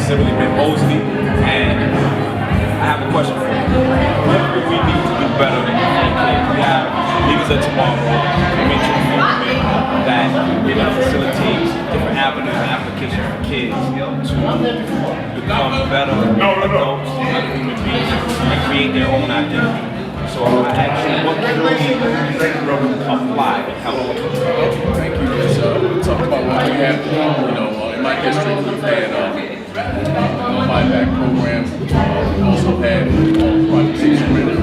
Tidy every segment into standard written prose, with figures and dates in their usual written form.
Assemblyman Mosely, and I have a question for you. What do we need to do better for kids? We have Leaders of Tomorrow, we mentioned a movement that facilitates different avenues and applications for kids to become better adults, better human beings, and create their own identity. So I ask you, what can we apply and help? Thank you. We talked about what we have, in my district we've had no buyback program. We also had projects expanded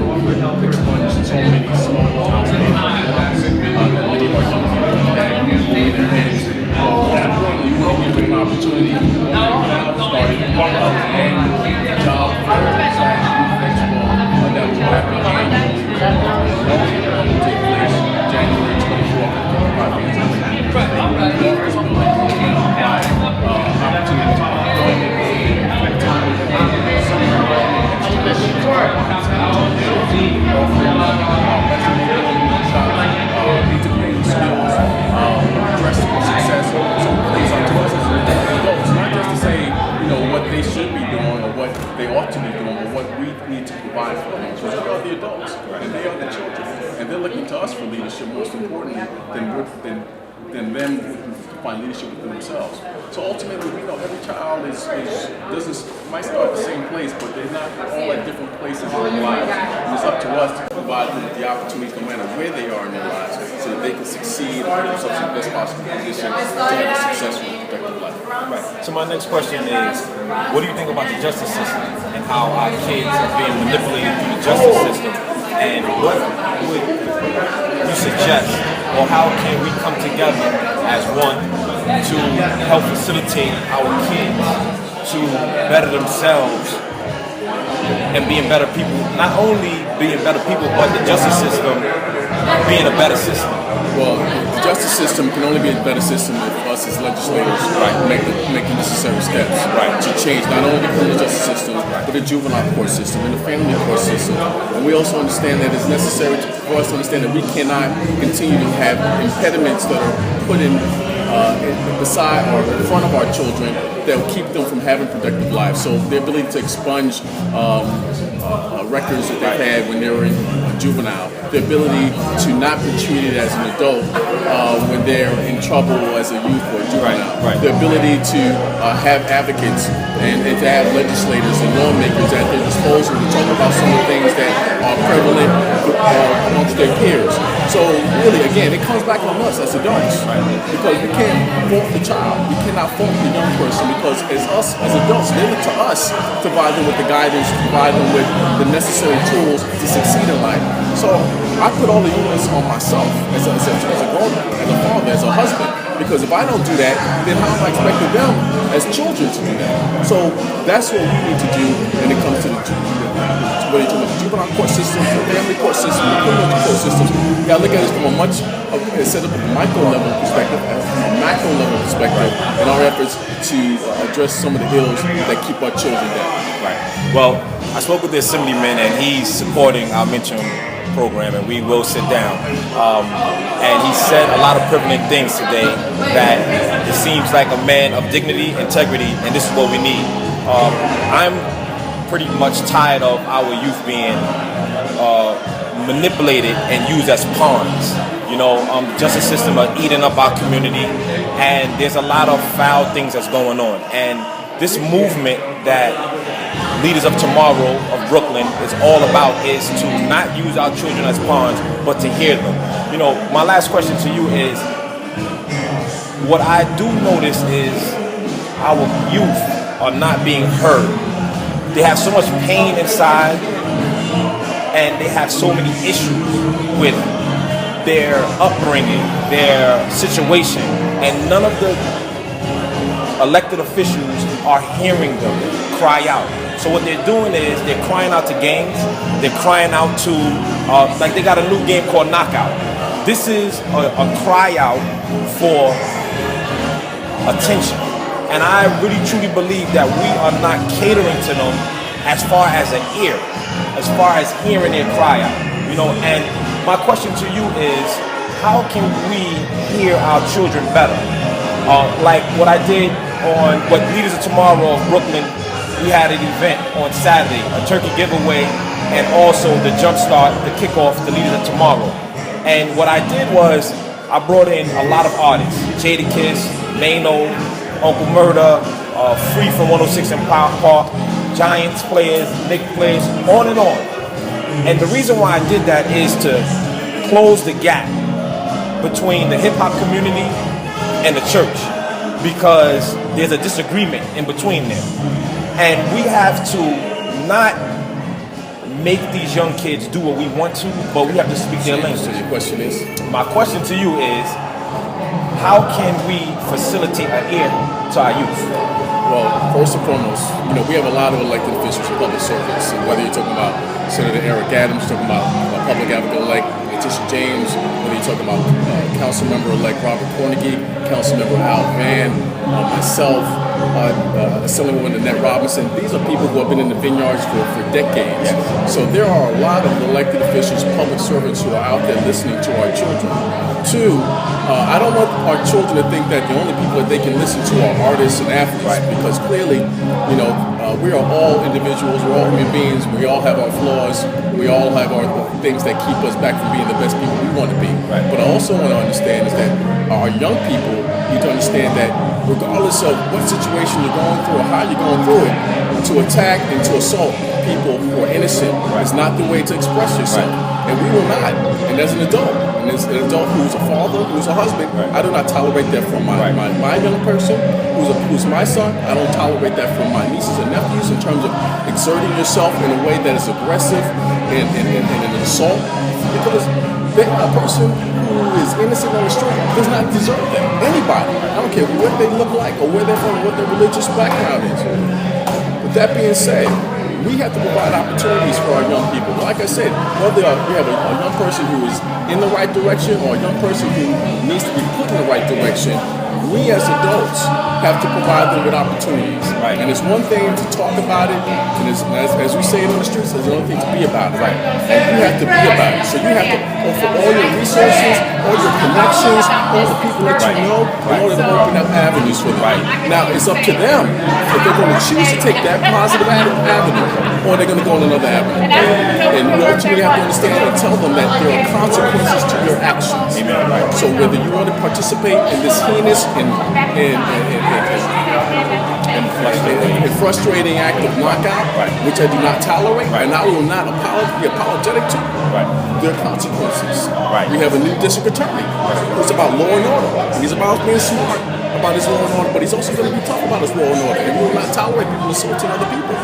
expunged so many small outstanding loans that many of our young people had in their hands. Most importantly, we want to give them an opportunity to start and job flexible that will happen annually. Will take place January 24th they should be doing or what they ought to be doing or what we need to provide for them. Because we are the adults and they are the children. And they're looking to us for leadership most importantly than them to find leadership within themselves. So ultimately we know every child might start at the same place, but they're not all at different places in their lives. And it's up to us to provide them with the opportunities no matter where they are in their lives so that they can succeed and put themselves in the best possible position to have a successful and productive life. Right. So my next question is, what do you think about the justice system and how our kids are being manipulated through the justice system? And what would you suggest, or how can we come together as one to help facilitate our kids to better themselves and being better people? Not only being better people, but the justice system being a better system. Well, the justice system can only be a better system if us as legislators make the necessary steps to change not only the criminal justice system, but the juvenile court system and the family court system. And we also understand that it's necessary for us to understand that we cannot continue to have impediments that are put in beside or in front of our children that will keep them from having productive lives. So the ability to expunge records that they've had when they were in juvenile, the ability to not be treated as an adult when they're in trouble as a youth or juvenile, the ability to have advocates and to have legislators and lawmakers at their disposal to talk about some of the things that are prevalent amongst their peers. So really, again, it comes back on us as adults because we can't fault the child, we cannot fault the young person because as adults, they look to us to provide them with the guidance, to provide them with the necessary tools to succeed in life. So I put all the onus on myself as a grown-up, as a father, as a husband, because if I don't do that, then how am I expecting them as children to do that? So that's what we need to do when it comes to the juvenile court system, the family court system, the criminal court systems. You got to look at it from instead of a micro level perspective, from a macro level perspective, in our efforts to address some of the ills that keep our children down. Right. Well, I spoke with the Assemblyman and he's supporting our mentoring program, and we will sit down. And he said a lot of privileging things today that it seems like a man of dignity, integrity, and this is what we need. I'm pretty much tired of our youth being manipulated and used as pawns. The justice system are eating up our community, and there's a lot of foul things that's going on. And this movement that Leaders of Tomorrow of Brooklyn is all about is to not use our children as pawns, but to hear them. My last question to you is, what I do notice is our youth are not being heard. They have so much pain inside, and they have so many issues with their upbringing, their situation, and none of the elected officials are hearing them cry out. So what they're doing is they're crying out to gangs, they're crying out to, like they got a new game called Knockout. This is a cry out for attention. And I really truly believe that we are not catering to them as far as an ear, as far as hearing their cry out. And my question to you is, how can we hear our children better? Like what I did on what Leaders of Tomorrow of Brooklyn, we had an event on Saturday, a turkey giveaway, and also the jumpstart, the kickoff, the Leaders of Tomorrow. And what I did was I brought in a lot of artists: Jadakiss, Mano, Uncle Murder, Free from 106 and Park, Giants players, Knicks players, on and on. And the reason why I did that is to close the gap between the hip hop community and the church, because there's a disagreement in between them. And we have to not make these young kids do what we want to, but we have to speak their language. So your question is? My question to you is, how can we facilitate an ear to our youth? Well, first and foremost, we have a lot of elected officials and public servants. And whether you're talking about Senator Eric Adams, talking about public advocate-elect Letitia James, whether you're talking about Councilmember-elect Robert Cornegie, Councilmember Al Van, myself, Assemblywoman Annette Robinson. These are people who have been in the vineyards for decades. Yes. So there are a lot of elected officials, public servants who are out there listening to our children. Two, I don't want our children to think that the only people that they can listen to are artists and athletes, because clearly, we are all individuals, we're all human beings, we all have our flaws, we all have our things that keep us back from being the best people we want to be. Right. But I also want to understand is that our young people need to understand that regardless of what situation you're going through or how you're going through it, to attack and to assault people who are innocent is not the way to express yourself. And we will not. And as an adult, and as an adult who's a father, who's a husband, I do not tolerate that from my young person, who's my son. I don't tolerate that from my nieces and nephews in terms of exerting yourself in a way that is aggressive and an assault. Because a person who is innocent on the street does not deserve that. Anybody. I don't care what they look like or where they're from, what their religious background is. With that being said, we have to provide opportunities for our young people. Like I said, whether we have a young person who is in the right direction or a young person who needs to be put in the right direction, we as adults have to provide them with opportunities. Right. And it's one thing to talk about it, and as we say it on the streets, there's another thing to be about it. Right. And you have to be about it. So you have to offer all your resources, all your connections, all the people that you know, in order to open up avenues for them. Right. Now, it's up to them if they're going to choose to take that positive avenue, or they're going to go on another avenue. And we ultimately have to understand and tell them that there are consequences to your actions. Amen. So whether you want to participate in this heinous and frustrating act of knockout, which I do not tolerate, and I will not be apologetic to, there are consequences. We have a new district attorney who's about law and order. He's about being smart about his law and order, but he's also going to be tough about his law and order, and we will not tolerate people assaulting other people.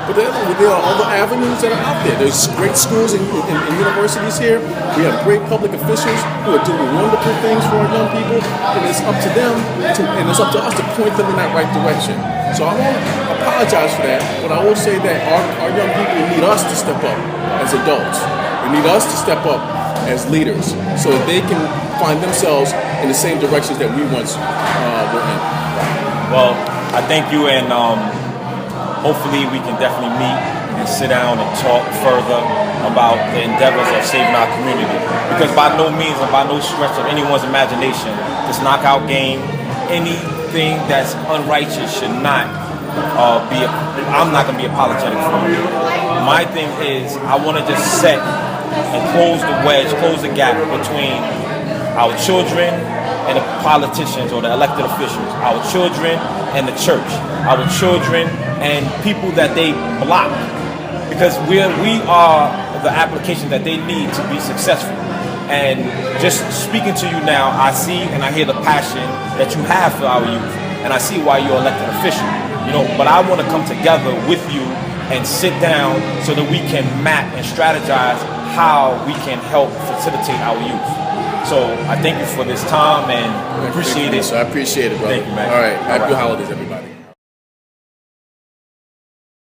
But there are other avenues that are out there. There's great schools and universities here. We have great public officials who are doing wonderful things for our young people, and it's up to them, and it's up to us to point them in that right direction. So I won't apologize for that, but I will say that our young people need us to step up as adults. They need us to step up as leaders so that they can find themselves in the same directions that we once were in. Well, I thank you, and hopefully we can definitely meet and sit down and talk further about the endeavors of saving our community. Because by no means and by no stretch of anyone's imagination, this knockout game, anything that's unrighteous should not I'm not going to be apologetic for it. My thing is, I want to just set and close the wedge, close the gap between our children and the politicians or the elected officials, our children and the church, our children and people that they block, because we are the application that they need to be successful. And just speaking to you now, I see and I hear the passion that you have for our youth, and I see why you're elected official. But I want to come together with you and sit down so that we can map and strategize how we can help facilitate our youth. So I thank you for this time and appreciate it. So I appreciate it, brother. Thank you, man. All right. Happy holidays, everybody.